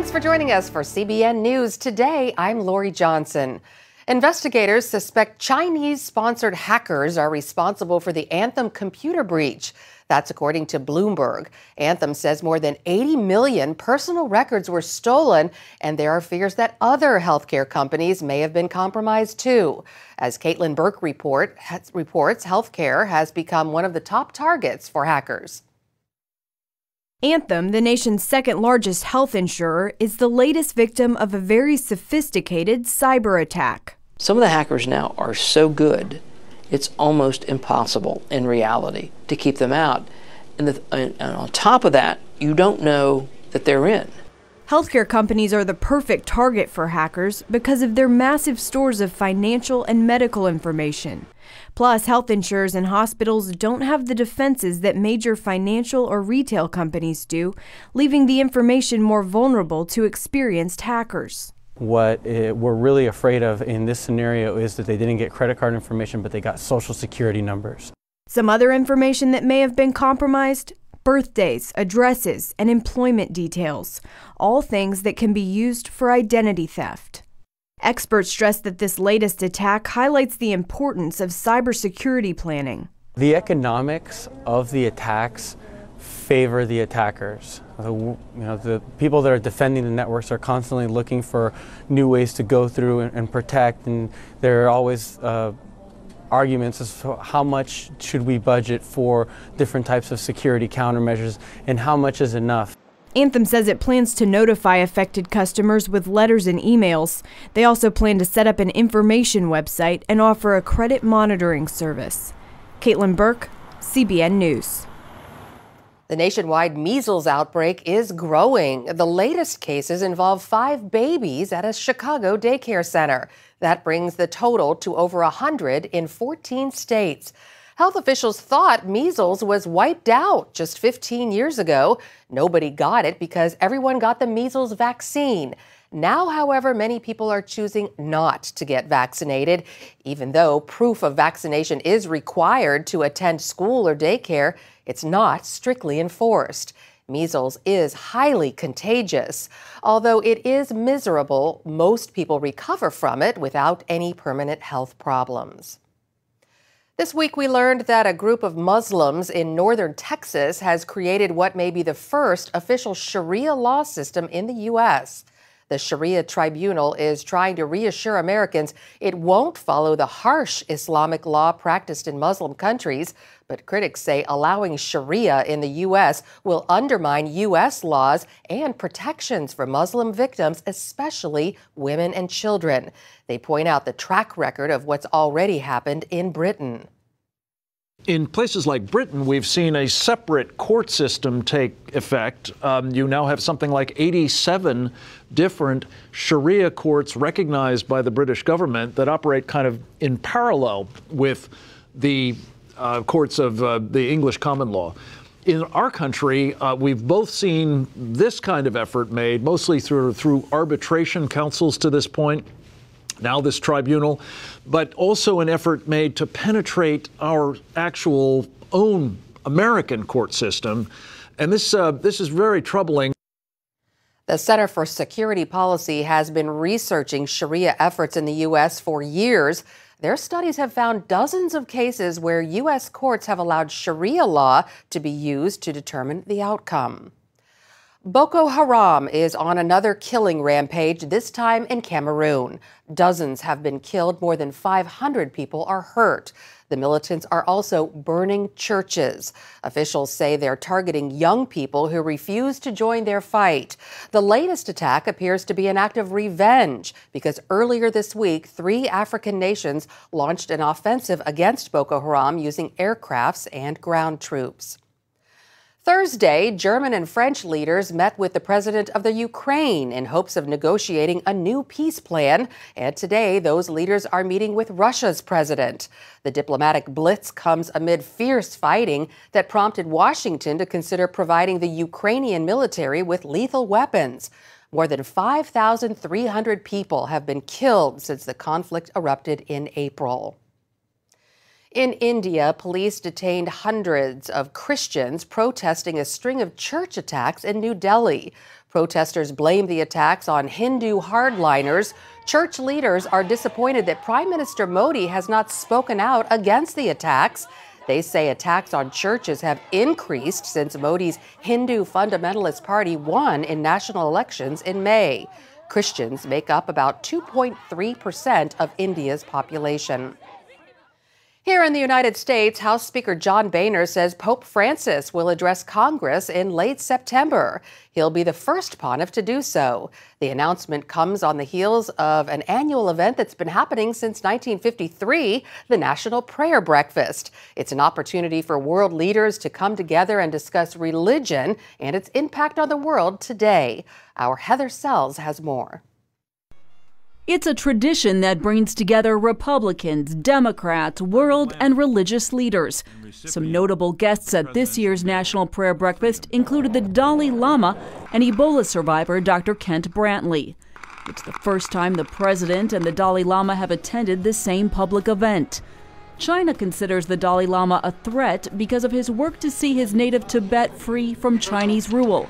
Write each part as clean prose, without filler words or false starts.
Thanks for joining us for CBN News Today. I'm Lori Johnson. Investigators suspect Chinese-sponsored hackers are responsible for the Anthem computer breach. That's according to Bloomberg. Anthem says more than 80 million personal records were stolen, and there are fears that other healthcare companies may have been compromised too. As Caitlin Burke reports, healthcare has become one of the top targets for hackers. Anthem, the nation's second largest health insurer, is the latest victim of a very sophisticated cyber attack. Some of the hackers now are so good, it's almost impossible in reality to keep them out. And on top of that, you don't know that they're in. Healthcare companies are the perfect target for hackers because of their massive stores of financial and medical information. Plus, health insurers and hospitals don't have the defenses that major financial or retail companies do, leaving the information more vulnerable to experienced hackers. What we're really afraid of in this scenario is that they didn't get credit card information, but they got social security numbers. Some other information that may have been compromised: birthdays, addresses, and employment details, all things that can be used for identity theft. Experts stress that this latest attack highlights the importance of cybersecurity planning. The economics of the attacks favor the attackers. The people that are defending the networks are constantly looking for new ways to go through and protect, and there are always arguments as to how much should we budget for different types of security countermeasures and how much is enough. Anthem says it plans to notify affected customers with letters and emails. They also plan to set up an information website and offer a credit monitoring service. Caitlin Burke, CBN News. The nationwide measles outbreak is growing. The latest cases involve 5 babies at a Chicago daycare center. That brings the total to over 100 in 14 states. Health officials thought measles was wiped out just 15 years ago. Nobody got it because everyone got the measles vaccine. Now, however, many people are choosing not to get vaccinated. Even though proof of vaccination is required to attend school or daycare, it's not strictly enforced. Measles is highly contagious. Although it is miserable, most people recover from it without any permanent health problems. This week, we learned that a group of Muslims in northern Texas has created what may be the first official Sharia law system in the U.S. The Sharia tribunal is trying to reassure Americans it won't follow the harsh Islamic law practiced in Muslim countries, but critics say allowing Sharia in the U.S. will undermine U.S. laws and protections for Muslim victims, especially women and children. They point out the track record of what's already happened in Britain. In places like Britain, we've seen a separate court system take effect. You now have something like 87 different Sharia courts recognized by the British government that operate kind of in parallel with the courts of the English common law. In our country, we've both seen this kind of effort made, mostly through arbitration councils to this point, now this tribunal, but also an effort made to penetrate our actual own American court system. And this is very troubling. The Center for Security Policy has been researching Sharia efforts in the U.S. for years. Their studies have found dozens of cases where U.S. courts have allowed Sharia law to be used to determine the outcome. Boko Haram is on another killing rampage, this time in Cameroon. Dozens have been killed, more than 500 people are hurt. The militants are also burning churches. Officials say they're targeting young people who refuse to join their fight. The latest attack appears to be an act of revenge because earlier this week, 3 African nations launched an offensive against Boko Haram using aircrafts and ground troops. Thursday, German and French leaders met with the president of the Ukraine in hopes of negotiating a new peace plan. And today, those leaders are meeting with Russia's president. The diplomatic blitz comes amid fierce fighting that prompted Washington to consider providing the Ukrainian military with lethal weapons. More than 5,300 people have been killed since the conflict erupted in April. In India, police detained hundreds of Christians protesting a string of church attacks in New Delhi. Protesters blame the attacks on Hindu hardliners. Church leaders are disappointed that Prime Minister Modi has not spoken out against the attacks. They say attacks on churches have increased since Modi's Hindu fundamentalist party won in national elections in May. Christians make up about 2.3% of India's population. Here in the United States, House Speaker John Boehner says Pope Francis will address Congress in late September. He'll be the first pontiff to do so. The announcement comes on the heels of an annual event that's been happening since 1953, the National Prayer Breakfast. It's an opportunity for world leaders to come together and discuss religion and its impact on the world today. Our Heather Sells has more. It's a tradition that brings together Republicans, Democrats, world and religious leaders. Some notable guests at this year's National Prayer Breakfast included the Dalai Lama and Ebola survivor Dr. Kent Brantley. It's the first time the president and the Dalai Lama have attended the same public event. China considers the Dalai Lama a threat because of his work to see his native Tibet free from Chinese rule.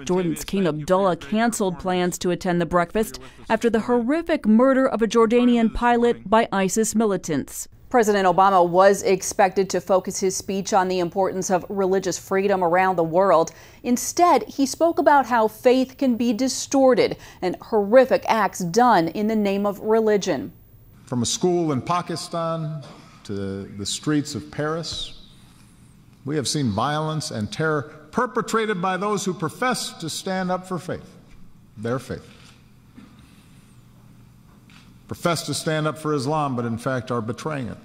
Jordan's King Abdullah canceled plans to attend the breakfast after the horrific murder of a Jordanian pilot by ISIS militants. President Obama was expected to focus his speech on the importance of religious freedom around the world. Instead, he spoke about how faith can be distorted and horrific acts done in the name of religion. From a school in Pakistan to the streets of Paris, we have seen violence and terror perpetrated by those who profess to stand up for faith, their faith. Profess to stand up for Islam, but in fact are betraying it.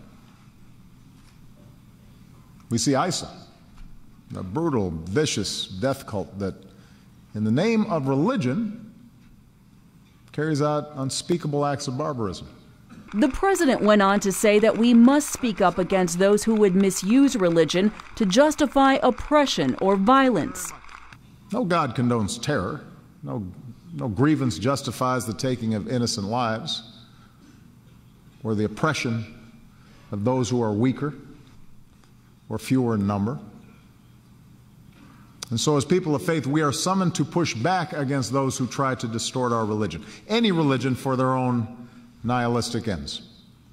We see ISIL, a brutal, vicious death cult that, in the name of religion, carries out unspeakable acts of barbarism. The president went on to say that we must speak up against those who would misuse religion to justify oppression or violence. No God condones terror. No grievance justifies the taking of innocent lives or the oppression of those who are weaker or fewer in number. And so as people of faith, we are summoned to push back against those who try to distort our religion, any religion, for their own nihilistic ends.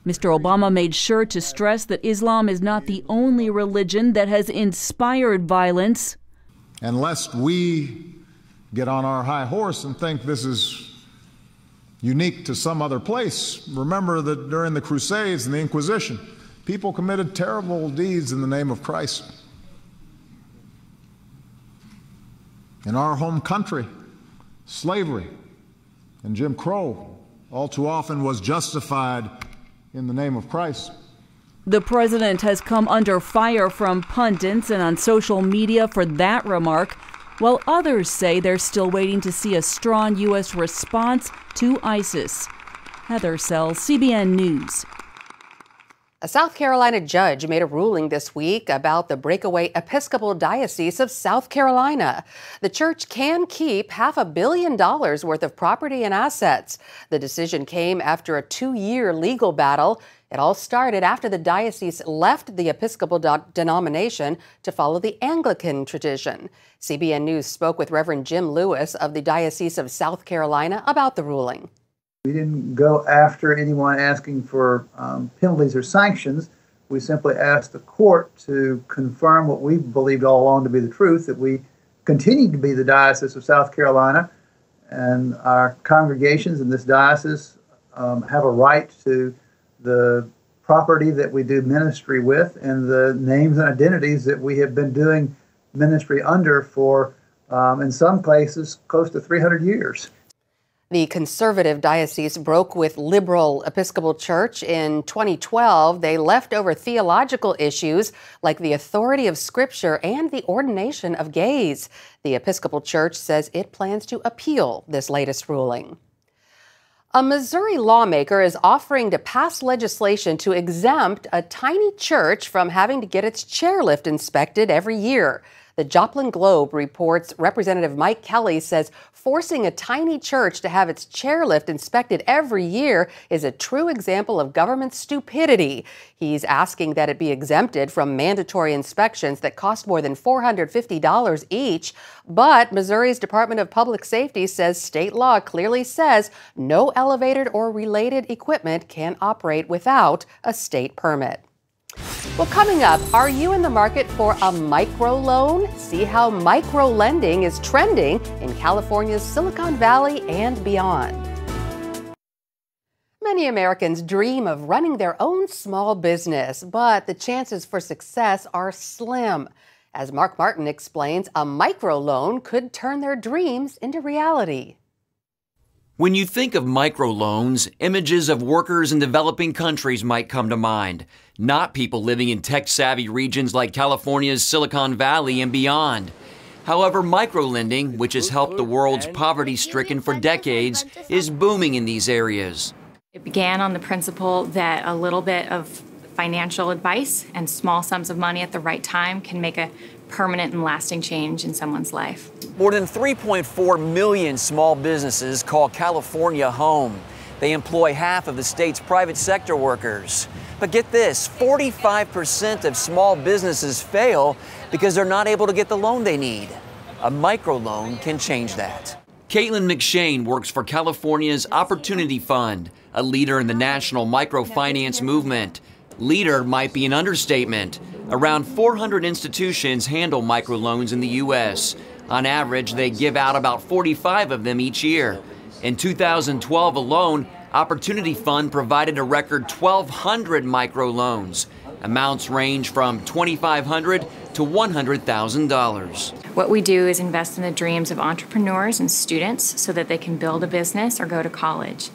Mr. Obama made sure to stress that Islam is not the only religion that has inspired violence. And lest we get on our high horse and think this is unique to some other place, remember that during the Crusades and the Inquisition, people committed terrible deeds in the name of Christ. In our home country, slavery and Jim Crow all too often was justified in the name of Christ. The president has come under fire from pundits and on social media for that remark, while others say they're still waiting to see a strong U.S. response to ISIS. Heather Sells, CBN News. A South Carolina judge made a ruling this week about the breakaway Episcopal Diocese of South Carolina. The church can keep $500 million worth of property and assets. The decision came after a 2-year legal battle. It all started after the diocese left the Episcopal denomination to follow the Anglican tradition. CBN News spoke with Reverend Jim Lewis of the Diocese of South Carolina about the ruling. We didn't go after anyone asking for penalties or sanctions. We simply asked the court to confirm what we believed all along to be the truth, that we continue to be the Diocese of South Carolina, and our congregations in this diocese have a right to the property that we do ministry with and the names and identities that we have been doing ministry under for, in some cases, close to 300 years. The conservative diocese broke with liberal Episcopal Church in 2012. They left over theological issues like the authority of Scripture and the ordination of gays. The Episcopal Church says it plans to appeal this latest ruling. A Missouri lawmaker is offering to pass legislation to exempt a tiny church from having to get its chairlift inspected every year. The Joplin Globe reports Representative Mike Kelly says forcing a tiny church to have its chairlift inspected every year is a true example of government stupidity. He's asking that it be exempted from mandatory inspections that cost more than $450 each. But Missouri's Department of Public Safety says state law clearly says no elevated or related equipment can operate without a state permit. Well, coming up, are you in the market for a microloan? See how micro-lending is trending in California's Silicon Valley and beyond. Many Americans dream of running their own small business, but the chances for success are slim. As Mark Martin explains, a microloan could turn their dreams into reality. When you think of microloans, images of workers in developing countries might come to mind, not people living in tech-savvy regions like California's Silicon Valley and beyond. However, microlending, which has helped the world's poverty-stricken for decades, is booming in these areas. It began on the principle that a little bit of financial advice and small sums of money at the right time can make a permanent and lasting change in someone's life. More than 3.4 million small businesses call California home. They employ half of the state's private sector workers. But get this, 45% of small businesses fail because they're not able to get the loan they need. A microloan can change that. Caitlin McShane works for California's Opportunity Fund, a leader in the national microfinance movement. Leader might be an understatement. Around 400 institutions handle microloans in the U.S. On average, they give out about 45 of them each year. In 2012 alone, Opportunity Fund provided a record 1,200 microloans. Amounts range from $2,500 to $100,000. What we do is invest in the dreams of entrepreneurs and students so that they can build a business or go to college.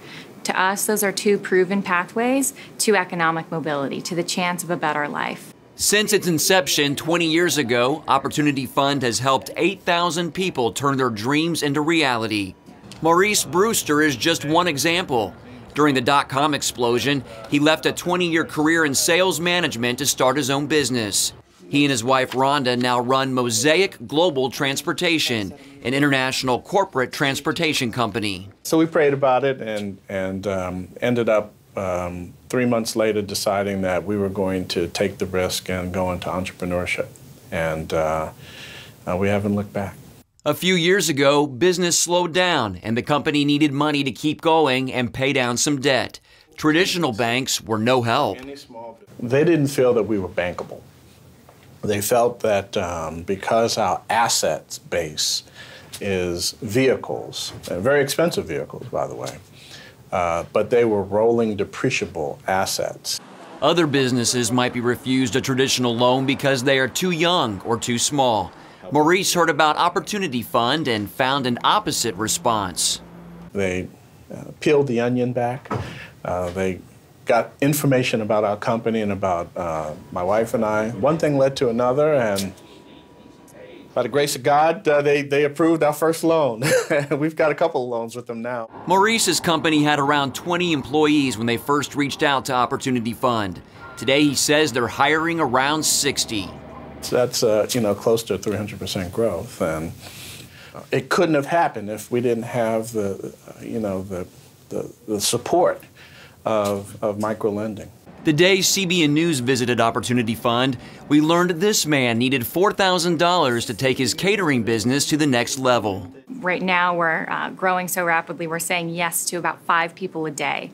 To us, those are two proven pathways to economic mobility, to the chance of a better life. Since its inception 20 years ago, Opportunity Fund has helped 8,000 people turn their dreams into reality. Maurice Brewster is just one example. During the dot-com explosion, he left a 20-year career in sales management to start his own business. He and his wife Rhonda now run Mosaic Global Transportation, an international corporate transportation company. So we prayed about it and ended up 3 months later deciding that we were going to take the risk and go into entrepreneurship. And we haven't looked back. A few years ago, business slowed down and the company needed money to keep going and pay down some debt. Traditional banks were no help. They didn't feel that we were bankable. They felt that because our assets base is vehicles, very expensive vehicles, by the way, but they were rolling depreciable assets. Other businesses might be refused a traditional loan because they are too young or too small. Maurice heard about Opportunity Fund and found an opposite response. They peeled the onion back. They got information about our company and about my wife and I. One thing led to another, and by the grace of God, they approved our first loan. We've got a couple of loans with them now. Maurice's company had around 20 employees when they first reached out to Opportunity Fund. Today, he says they're hiring around 60. So that's close to 300% growth, and it couldn't have happened if we didn't have the support of microlending. The day CBN News visited Opportunity Fund, we learned this man needed $4,000 to take his catering business to the next level. Right now, we're growing so rapidly, we're saying yes to about 5 people a day.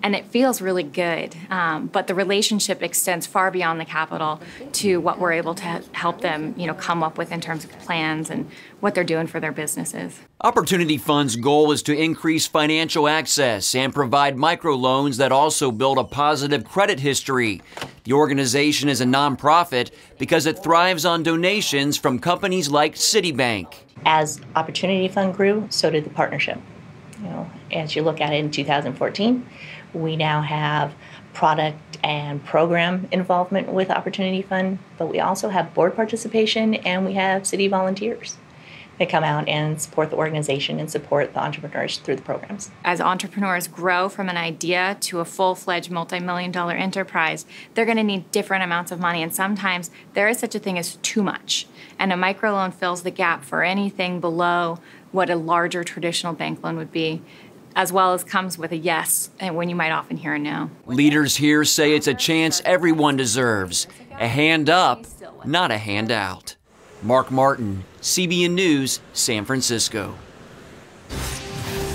And it feels really good, but the relationship extends far beyond the capital to what we're able to help them, come up with in terms of plans and what they're doing for their businesses. Opportunity Fund's goal is to increase financial access and provide microloans that also build a positive credit history. The organization is a nonprofit because it thrives on donations from companies like Citibank. As Opportunity Fund grew, so did the partnership. As you look at it in 2014, we now have product and program involvement with Opportunity Fund, but we also have board participation and we have city volunteers. they come out and support the organization and support the entrepreneurs through the programs. As entrepreneurs grow from an idea to a full-fledged multi-million-dollar enterprise, they're going to need different amounts of money, and sometimes there is such a thing as too much. And a microloan fills the gap for anything below what a larger traditional bank loan would be, as well as comes with a yes, and when you might often hear a no. Leaders here say it's a chance everyone deserves. A hand up, not a handout. Mark Martin, CBN News, San Francisco.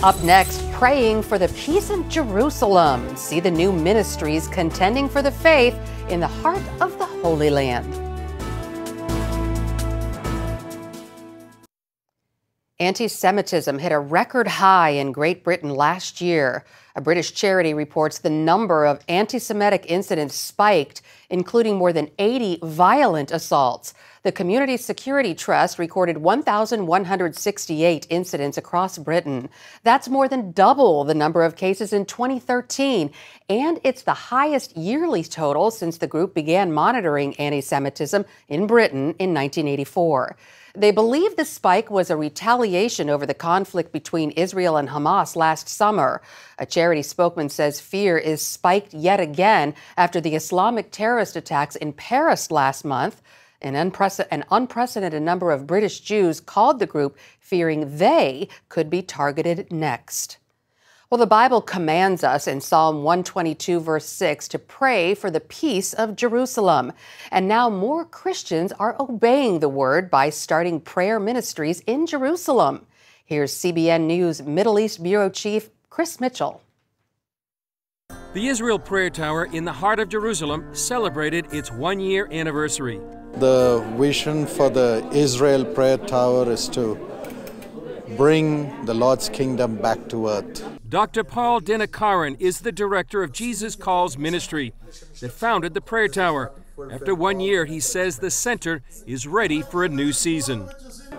Up next, praying for the peace of Jerusalem. See the new ministries contending for the faith in the heart of the Holy Land. Anti-Semitism hit a record high in Great Britain last year. A British charity reports the number of anti-Semitic incidents spiked, including more than 80 violent assaults. The Community Security Trust recorded 1,168 incidents across Britain. That's more than double the number of cases in 2013, and it's the highest yearly total since the group began monitoring anti-Semitism in Britain in 1984. They believe the spike was a retaliation over the conflict between Israel and Hamas last summer. A charity spokesman says fear is spiked yet again after the Islamic terrorist attacks in Paris last month. An unprecedented number of British Jews called the group, fearing they could be targeted next. Well, the Bible commands us in Psalm 122, verse 6, to pray for the peace of Jerusalem. And now more Christians are obeying the word by starting prayer ministries in Jerusalem. Here's CBN News Middle East Bureau Chief Chris Mitchell. The Israel Prayer Tower in the heart of Jerusalem celebrated its one-year anniversary. The vision for the Israel Prayer Tower is to bring the Lord's kingdom back to earth. Dr. Paul Dinakaran is the director of Jesus Calls Ministry that founded the Prayer Tower. After 1 year, he says the center is ready for a new season.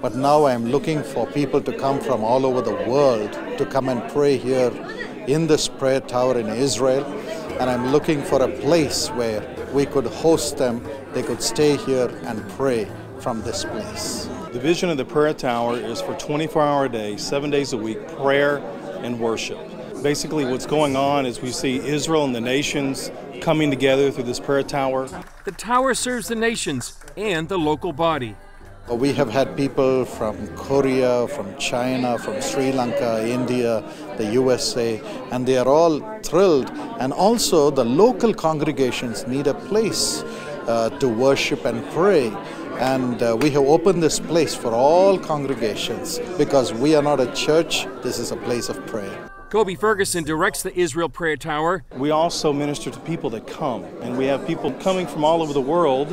But now I'm looking for people to come from all over the world to come and pray here in this prayer tower in Israel. And I'm looking for a place where we could host them. They could stay here and pray from this place. The vision of the prayer tower is for 24-hour a day, 7 days a week, prayer and worship. Basically what's going on is we see Israel and the nations coming together through this prayer tower. The tower serves the nations and the local body. We have had people from Korea, from China, from Sri Lanka, India, the USA, and they are all thrilled. And also the local congregations need a place to worship and pray. And we have opened this place for all congregations because we are not a church, this is a place of prayer. Kobe Ferguson directs the Israel Prayer Tower. We also minister to people that come, and we have people coming from all over the world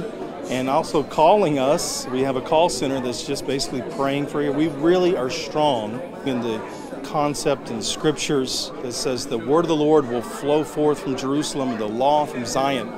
and also calling us. We have a call center that's just basically praying for you. We really are strong in the concept in the scriptures that says the word of the Lord will flow forth from Jerusalem and the law from Zion.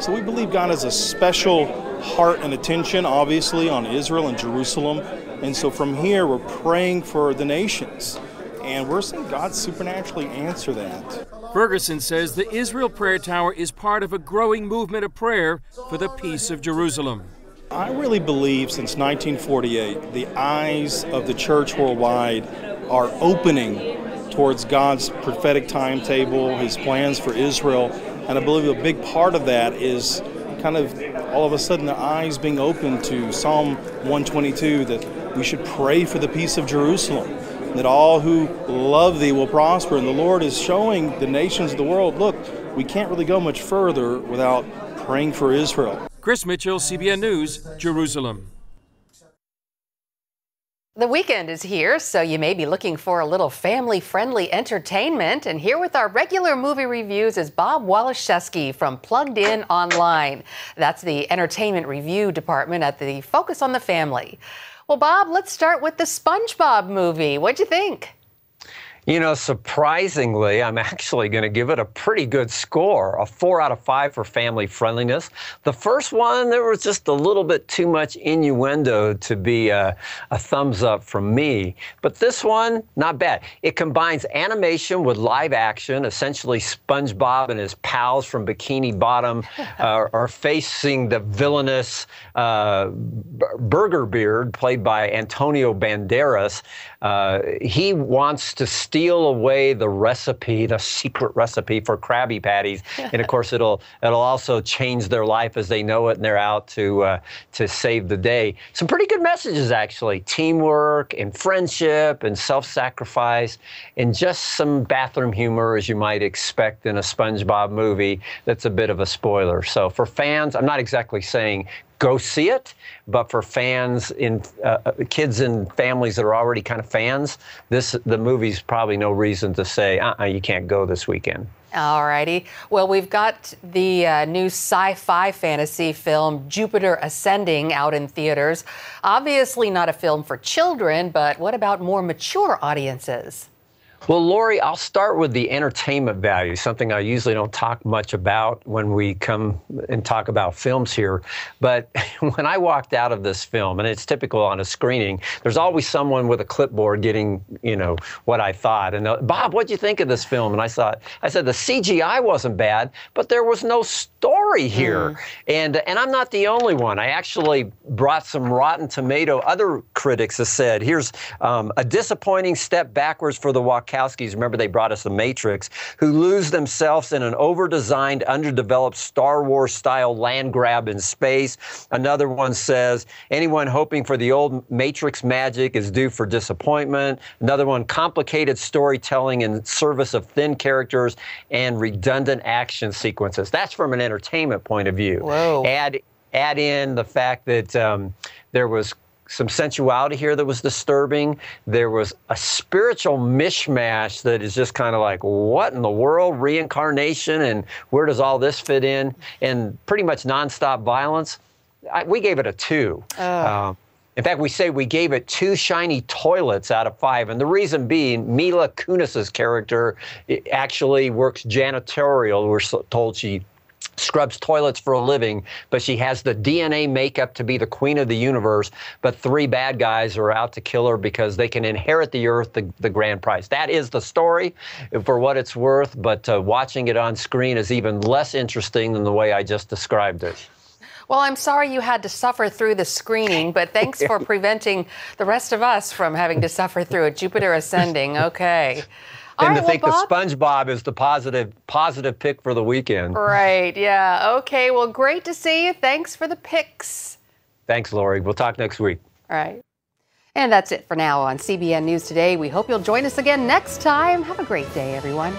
So we believe God has a special heart and attention, obviously, on Israel and Jerusalem. And so from here, we're praying for the nations. And we're seeing God supernaturally answer that. Ferguson says the Israel Prayer Tower is part of a growing movement of prayer for the peace of Jerusalem. I really believe since 1948, the eyes of the church worldwide are opening towards God's prophetic timetable, his plans for Israel. And I believe a big part of that is kind of all of a sudden the eyes being open to Psalm 122, that we should pray for the peace of Jerusalem, that all who love thee will prosper. And the Lord is showing the nations of the world, look, we can't really go much further without praying for Israel. Chris Mitchell, CBN News, Jerusalem. The weekend is here, so you may be looking for a little family-friendly entertainment. And here with our regular movie reviews is Bob Waliszewski from Plugged In Online. That's the entertainment review department at the Focus on the Family. Well, Bob, let's start with the SpongeBob movie. What'd you think? You know, surprisingly, I'm actually going to give it a pretty good score, a 4 out of 5 for family friendliness. The first one, there was just a little bit too much innuendo to be a thumbs up from me. But this one, not bad. It combines animation with live action. Essentially, SpongeBob and his pals from Bikini Bottom are facing the villainous Burger Beard, played by Antonio Banderas. He wants to steal away the recipe, the secret recipe for Krabby Patties, and of course it'll also change their life as they know it, and they're out to save the day. Some pretty good messages, actually: teamwork and friendship and self-sacrifice, and just some bathroom humor, as you might expect in a SpongeBob movie. That's a bit of a spoiler. So for fans, I'm not exactly saying go see it, but for fans, in kids and families that are already kind of fans, the movie's probably no reason to say, you can't go this weekend. All righty. Well, we've got the new sci-fi fantasy film Jupiter Ascending out in theaters. Obviously not a film for children, but what about more mature audiences? Well, Lori, I'll start with the entertainment value, something I usually don't talk much about when we come and talk about films here. But when I walked out of this film, and it's typical on a screening, there's always someone with a clipboard getting, what I thought. And Bob, what'd you think of this film? And I said, the CGI wasn't bad, but there was no story here. And I'm not the only one. I actually brought some Rotten Tomato. Other critics have said, here's a disappointing step backwards for the Wachowskis. Remember, they brought us The Matrix, who lose themselves in an over-designed, underdeveloped Star Wars-style land grab in space. Another one says, anyone hoping for the old Matrix magic is due for disappointment. Another one, complicated storytelling in service of thin characters and redundant action sequences. That's from an entertainment point of view. Whoa. Add in the fact that there was some sensuality here that was disturbing. There was a spiritual mishmash that is just kind of like, what in the world? Reincarnation, and where does all this fit in? And pretty much nonstop violence. We gave it a 2. In fact, we gave it 2 shiny toilets out of 5. And the reason being, Mila Kunis's character actually works janitorial. We're told she scrubs toilets for a living, but she has the DNA makeup to be the queen of the universe, but 3 bad guys are out to kill her because they can inherit the earth, the grand prize. That is the story for what it's worth, but watching it on screen is even less interesting than the way I just described it. Well, I'm sorry you had to suffer through the screening, but thanks for preventing the rest of us from having to suffer through it. Jupiter Ascending, okay. And to think that SpongeBob is the positive pick for the weekend. Right, yeah. Okay, well, great to see you. Thanks for the picks. Thanks, Lori. We'll talk next week. All right. And that's it for now on CBN News Today. We hope you'll join us again next time. Have a great day, everyone.